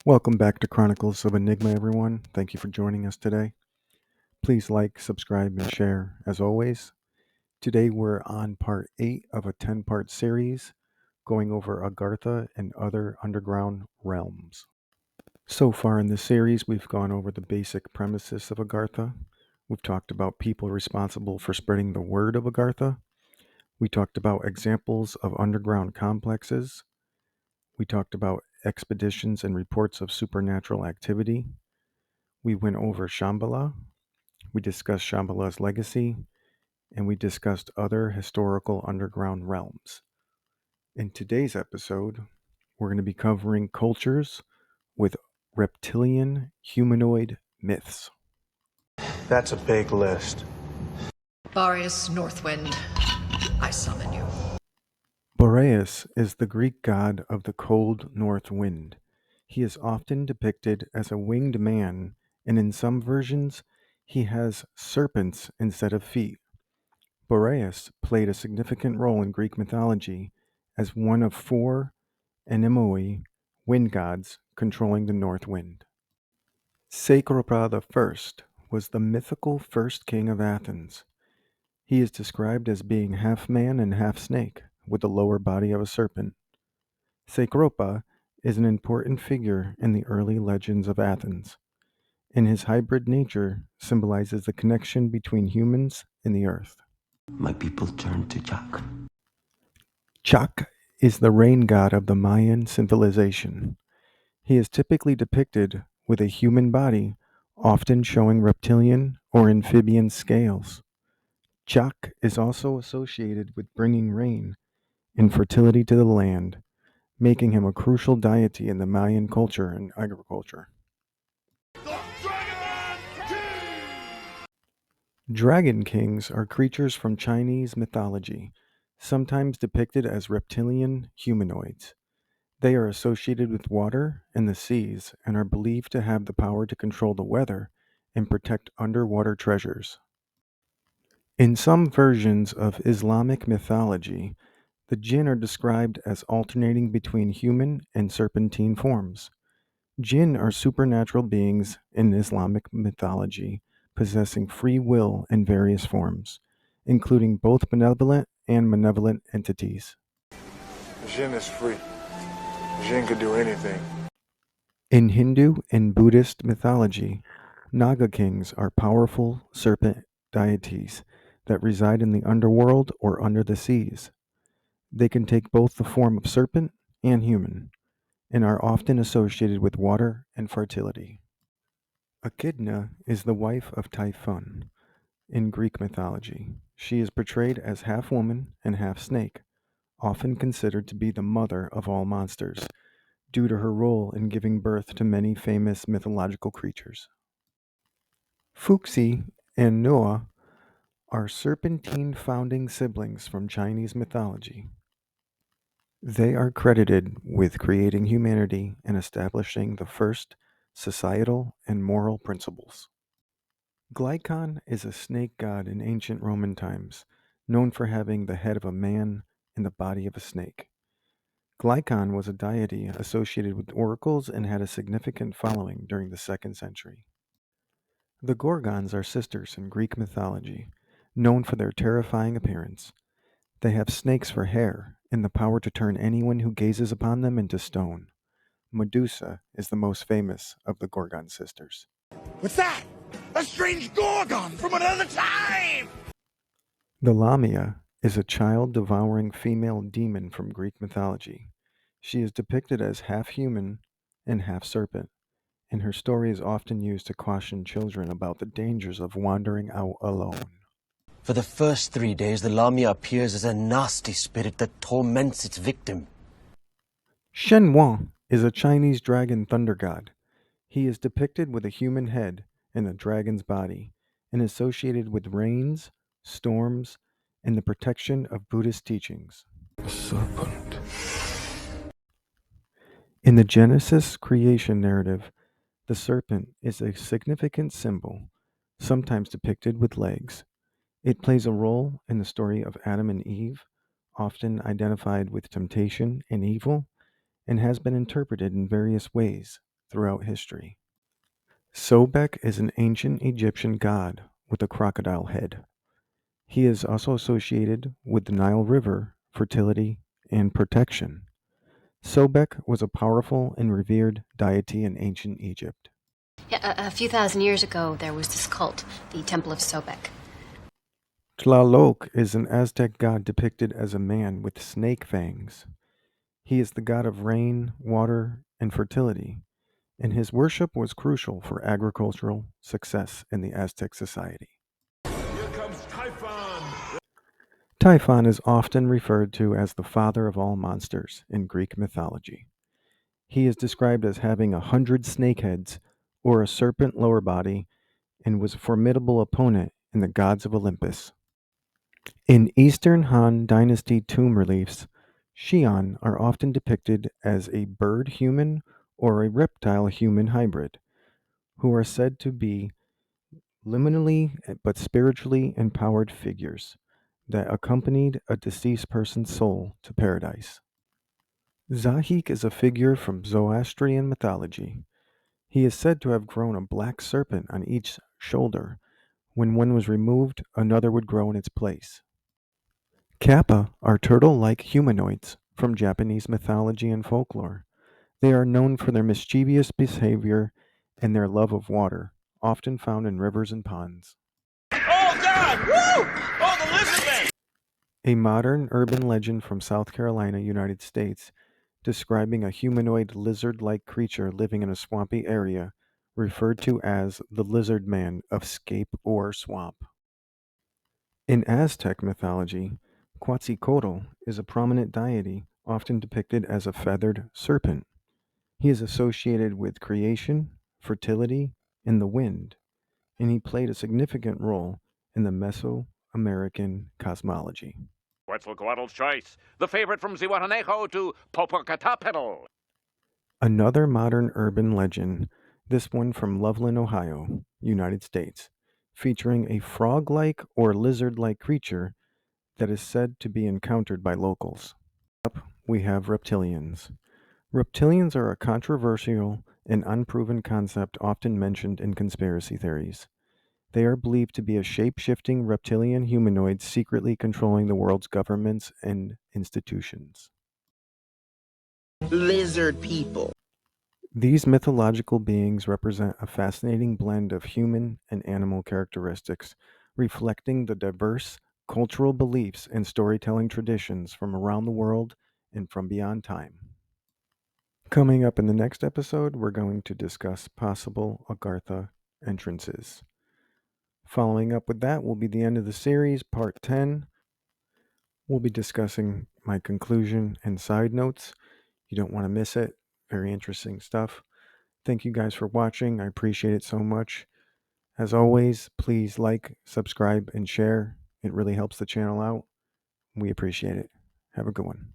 Welcome back to Chronicles of Enigma, everyone. Thank you for joining us today. Please like, subscribe, and share as always. Today we're on part 8 of a 10-part series going over Agartha and other underground realms. So far in the series, we've gone over the basic premises of Agartha. We've talked about people responsible for spreading the word of Agartha. We talked about examples of underground complexes. We talked about expeditions and reports of supernatural activity. We went over Shambhala, we discussed Shambhala's legacy, and we discussed other historical underground realms. In today's episode, we're going to be covering cultures with reptilian humanoid myths. That's a big list. Boreas, Northwind, I summon you. Boreas is the Greek god of the cold north wind. He is often depicted as a winged man, and in some versions, he has serpents instead of feet. Boreas played a significant role in Greek mythology as one of 4 anemoi wind gods controlling the north wind. Cecrops I was the mythical first king of Athens. He is described as being half man and half snake, with the lower body of a serpent. Cecrops is an important figure in the early legends of Athens, and his hybrid nature symbolizes the connection between humans and the earth. My people turn to Chaac. Chaac is the rain god of the Mayan civilization. He is typically depicted with a human body, often showing reptilian or amphibian scales. Chaac is also associated with bringing rain and fertility to the land, making him a crucial deity in the Mayan culture and agriculture. Dragon kings are creatures from Chinese mythology, sometimes depicted as reptilian humanoids. They are associated with water and the seas and are believed to have the power to control the weather and protect underwater treasures. In some versions of Islamic mythology, the jinn are described as alternating between human and serpentine forms. Jinn are supernatural beings in Islamic mythology, possessing free will in various forms, including both benevolent and malevolent entities. Jinn is free. Jinn could do anything. In Hindu and Buddhist mythology, Naga kings are powerful serpent deities that reside in the underworld or under the seas. They can take both the form of serpent and human, and are often associated with water and fertility. Echidna is the wife of Typhon in Greek mythology. She is portrayed as half woman and half snake, often considered to be the mother of all monsters, due to her role in giving birth to many famous mythological creatures. Fuxi and Noah are serpentine founding siblings from Chinese mythology. They are credited with creating humanity and establishing the first societal and moral principles. Glycon is a snake god in ancient Roman times, known for having the head of a man and the body of a snake. Glycon was a deity associated with oracles and had a significant following during the 2nd century. The Gorgons are sisters in Greek mythology, known for their terrifying appearance. They have snakes for hair and the power to turn anyone who gazes upon them into stone. Medusa is the most famous of the Gorgon sisters. What's that? A strange gorgon from another time! The Lamia is a child-devouring female demon from Greek mythology. She is depicted as half human and half serpent, and her story is often used to caution children about the dangers of wandering out alone. For the first 3 days, the Lamia appears as a nasty spirit that torments its victim. Shen Wang is a Chinese dragon thunder god. He is depicted with a human head and a dragon's body, and associated with rains, storms, and the protection of Buddhist teachings. A serpent. In the Genesis creation narrative, the serpent is a significant symbol, sometimes depicted with legs. It plays a role in the story of Adam and Eve, often identified with temptation and evil, and has been interpreted in various ways throughout history. Sobek is an ancient Egyptian god with a crocodile head. He is also associated with the Nile River, fertility, and protection. Sobek was a powerful and revered deity in ancient Egypt. Yeah, a few thousand years ago, there was this cult, the Temple of Sobek. Tlaloc is an Aztec god depicted as a man with snake fangs. He is the god of rain, water, and fertility, and his worship was crucial for agricultural success in the Aztec society. Here comes Typhon! Typhon is often referred to as the father of all monsters in Greek mythology. He is described as having 100 snake heads or a serpent lower body and was a formidable opponent in the gods of Olympus. In Eastern Han Dynasty tomb reliefs, Xi'an are often depicted as a bird human or a reptile human hybrid, who are said to be liminally but spiritually empowered figures that accompanied a deceased person's soul to paradise. Zahik is a figure from Zoroastrian mythology. He is said to have grown a black serpent on each shoulder. When one was removed, another would grow in its place. Kappa are turtle-like humanoids from Japanese mythology and folklore. They are known for their mischievous behavior and their love of water, often found in rivers and ponds. Oh, God! Woo! Oh, the lizard man! A modern urban legend from South Carolina, United States, describing a humanoid lizard-like creature living in a swampy area, referred to as the lizard man of Scape or Swamp. In Aztec mythology, Quetzalcoatl is a prominent deity, often depicted as a feathered serpent. He is associated with creation, fertility, and the wind, and he played a significant role in the Mesoamerican cosmology. Quetzalcoatl's choice. The favorite from Zihuatanejo to Popocatépetl. Another modern urban legend, this one from Loveland, Ohio, United States, featuring a frog like or lizard like creature that is said to be encountered by locals. Up, we have reptilians. Reptilians are a controversial and unproven concept often mentioned in conspiracy theories. They are believed to be a shape shifting reptilian humanoid secretly controlling the world's governments and institutions. Lizard people. These mythological beings represent a fascinating blend of human and animal characteristics, reflecting the diverse cultural beliefs and storytelling traditions from around the world and from beyond time. Coming up in the next episode, we're going to discuss possible Agartha entrances. Following up with that will be the end of the series, part 10. We'll be discussing my conclusion and side notes. You don't want to miss it. Very interesting stuff. Thank you guys for watching. I appreciate it so much. As always, please like, subscribe, and share. It really helps the channel out. We appreciate it. Have a good one.